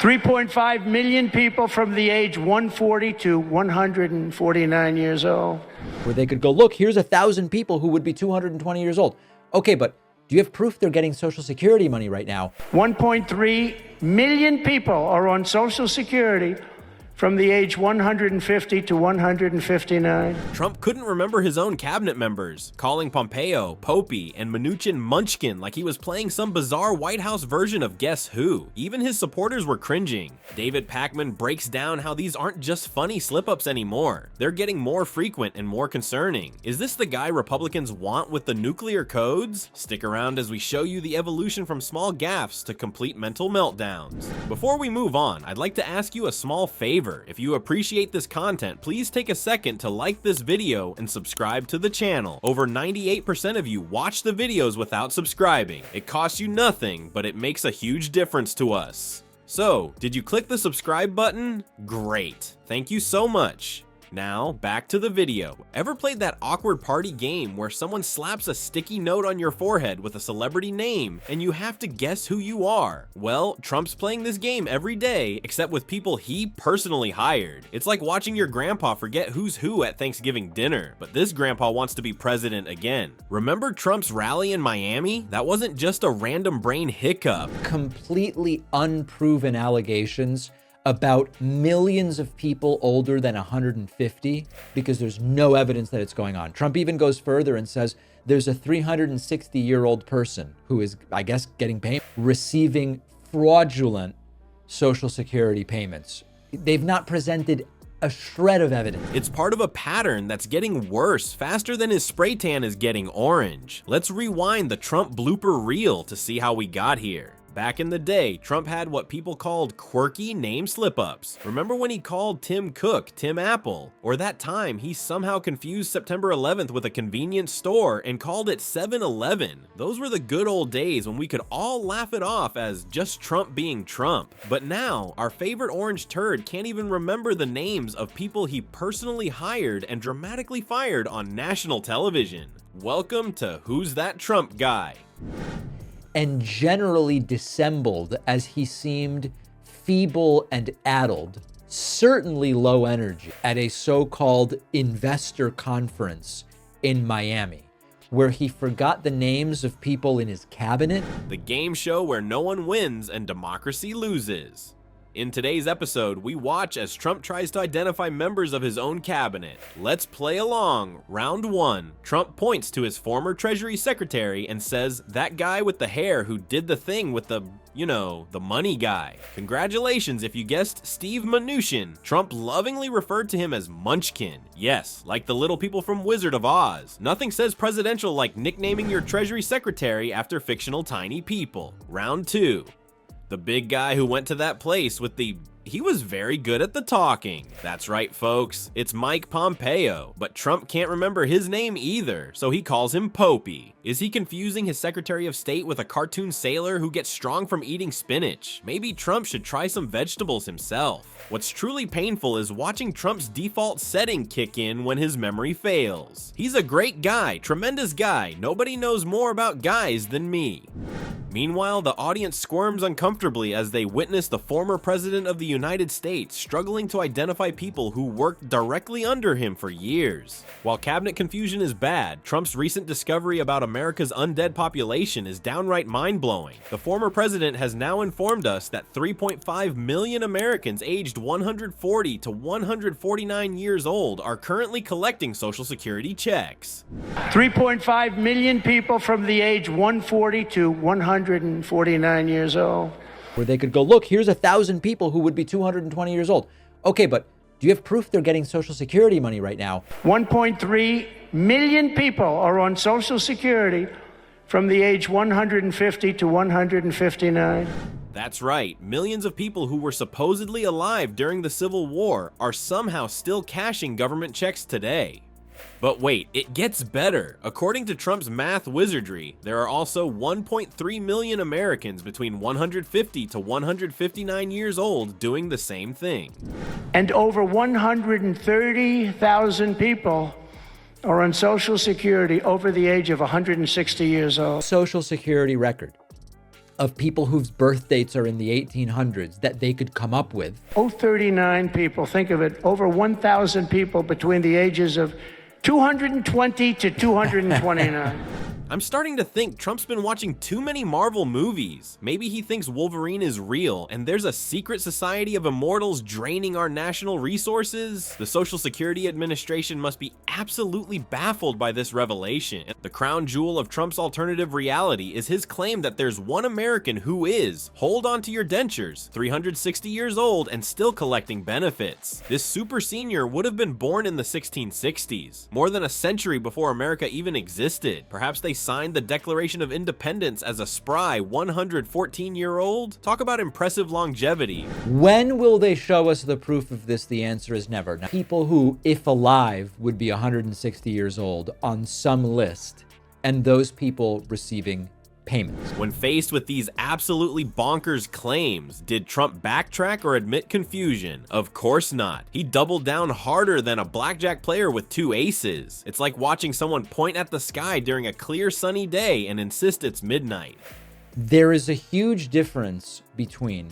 3.5 million people from the age 140 to 149 years old. Where they could go, look, here's 1,000 people who would be 220 years old. Okay, but do you have proof they're getting Social Security money right now? 1.3 million people are on Social Security from the age 150 to 159. Trump couldn't remember his own cabinet members, calling Pompeo, Popey, and Mnuchin Munchkin like he was playing some bizarre White House version of Guess Who. Even his supporters were cringing. David Pakman breaks down how these aren't just funny slip-ups anymore. They're getting more frequent and more concerning. Is this the guy Republicans want with the nuclear codes? Stick around as we show you the evolution from small gaffs to complete mental meltdowns. Before we move on, I'd like to ask you a small favor. If you appreciate this content, please take a second to like this video and subscribe to the channel. Over 98% of you watch the videos without subscribing. It costs you nothing, but it makes a huge difference to us. So, did you click the subscribe button? Great. Thank you so much. Now, back to the video. Ever played that awkward party game where someone slaps a sticky note on your forehead with a celebrity name and you have to guess who you are? Well, Trump's playing this game every day, except with people he personally hired. It's like watching your grandpa forget who's who at Thanksgiving dinner, but this grandpa wants to be president again. Remember Trump's rally in Miami? That wasn't just a random brain hiccup. Completely unproven allegations about millions of people older than 150 because there's no evidence that it's going on. Trump even goes further and says there's a 360-year-old person who is, I guess, getting paid, receiving fraudulent Social Security payments. They've not presented a shred of evidence. It's part of a pattern that's getting worse faster than his spray tan is getting orange. Let's rewind the Trump blooper reel to see how we got here. Back in the day, Trump had what people called quirky name slip-ups. Remember when he called Tim Cook Tim Apple? Or that time he somehow confused September 11th with a convenience store and called it 7-Eleven. Those were the good old days when we could all laugh it off as just Trump being Trump. But now, our favorite orange turd can't even remember the names of people he personally hired and dramatically fired on national television. Welcome to Who's That Trump Guy? And generally dissembled as he seemed feeble and addled, certainly low energy, at a so-called investor conference in Miami, where he forgot the names of people in his cabinet. The game show where no one wins and democracy loses. In today's episode, we watch as Trump tries to identify members of his own cabinet. Let's play along. Round 1. Trump points to his former Treasury Secretary and says, that guy with the hair who did the thing with the, you know, the money guy. Congratulations if you guessed Steve Mnuchin. Trump lovingly referred to him as Munchkin. Yes, like the little people from Wizard of Oz. Nothing says presidential like nicknaming your Treasury Secretary after fictional tiny people. Round 2. The big guy who went to that place with he was very good at the talking. That's right, folks. It's Mike Pompeo, but Trump can't remember his name either, so he calls him Popey. Is he confusing his Secretary of State with a cartoon sailor who gets strong from eating spinach? Maybe Trump should try some vegetables himself. What's truly painful is watching Trump's default setting kick in when his memory fails. He's a great guy, tremendous guy. Nobody knows more about guys than me. Meanwhile, the audience squirms uncomfortably as they witness the former president of the United States struggling to identify people who worked directly under him for years. While cabinet confusion is bad, Trump's recent discovery about America's undead population is downright mind-blowing. The former president has now informed us that 3.5 million Americans aged 140 to 149 years old are currently collecting Social Security checks. 3.5 million people from the age 140 to 149 years old. Where they could go, look, here's 1,000 people who would be 220 years old. Okay, but do you have proof they're getting Social Security money right now? 1.3 million people are on Social Security from the age 150 to 159. That's right, millions of people who were supposedly alive during the Civil War are somehow still cashing government checks today. But wait, it gets better. According to Trump's math wizardry, there are also 1.3 million Americans between 150 to 159 years old doing the same thing. And over 130,000 people are on Social Security over the age of 160 years old. Social Security record. of people whose birth dates are in the 1800s that they could come up with. 039 people, think of it, over 1,000 people between the ages of 220 to 229. I'm starting to think Trump's been watching too many Marvel movies. Maybe he thinks Wolverine is real and there's a secret society of immortals draining our national resources? The Social Security Administration must be absolutely baffled by this revelation. The crown jewel of Trump's alternative reality is his claim that there's one American who is, hold on to your dentures, 360 years old and still collecting benefits. This super senior would have been born in the 1660s, more than a century before America even existed. Perhaps they signed the Declaration of Independence as a spry 114-year-old? Talk about impressive longevity. When will they show us the proof of this? The answer is never. Now, people who, if alive, would be 160 years old on some list, and those people receiving payments. When faced with these absolutely bonkers claims, did Trump backtrack or admit confusion? Of course not. He doubled down harder than a blackjack player with 2 aces. It's like watching someone point at the sky during a clear sunny day and insist it's midnight. There is a huge difference between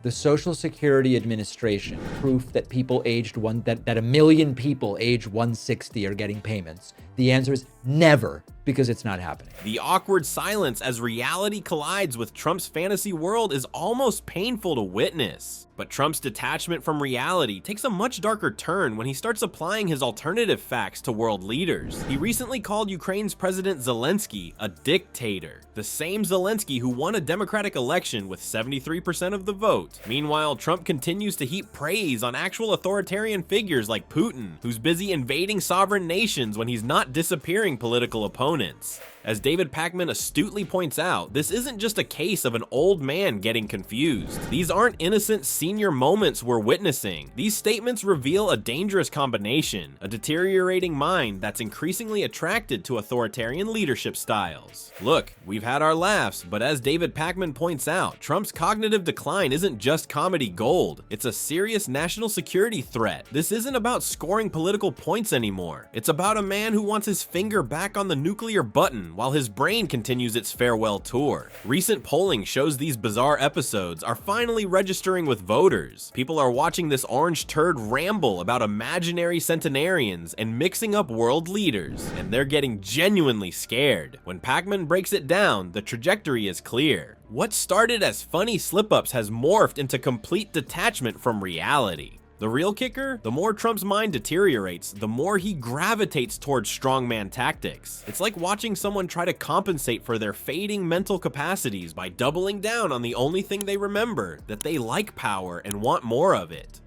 the Social Security Administration proof that people aged that a million people age 160 are getting payments. The answer is never, because it's not happening. The awkward silence as reality collides with Trump's fantasy world is almost painful to witness. But Trump's detachment from reality takes a much darker turn when he starts applying his alternative facts to world leaders. He recently called Ukraine's President Zelensky a dictator, the same Zelensky who won a Democratic election with 73% of the vote. Meanwhile, Trump continues to heap praise on actual authoritarian figures like Putin, who's busy invading sovereign nations when he's not disappearing political opponents. As David Pakman astutely points out, this isn't just a case of an old man getting confused. These aren't innocent senior moments we're witnessing. These statements reveal a dangerous combination, a deteriorating mind that's increasingly attracted to authoritarian leadership styles. Look, we've had our laughs, but as David Pakman points out, Trump's cognitive decline isn't just comedy gold. It's a serious national security threat. This isn't about scoring political points anymore. It's about a man who wants his finger back on the nuclear button while his brain continues its farewell tour. Recent polling shows these bizarre episodes are finally registering with voters. People are watching this orange turd ramble about imaginary centenarians and mixing up world leaders, and they're getting genuinely scared. When Pakman breaks it down, the trajectory is clear. What started as funny slip-ups has morphed into complete detachment from reality. The real kicker? The more Trump's mind deteriorates, the more he gravitates towards strongman tactics. It's like watching someone try to compensate for their fading mental capacities by doubling down on the only thing they remember, that they like power and want more of it.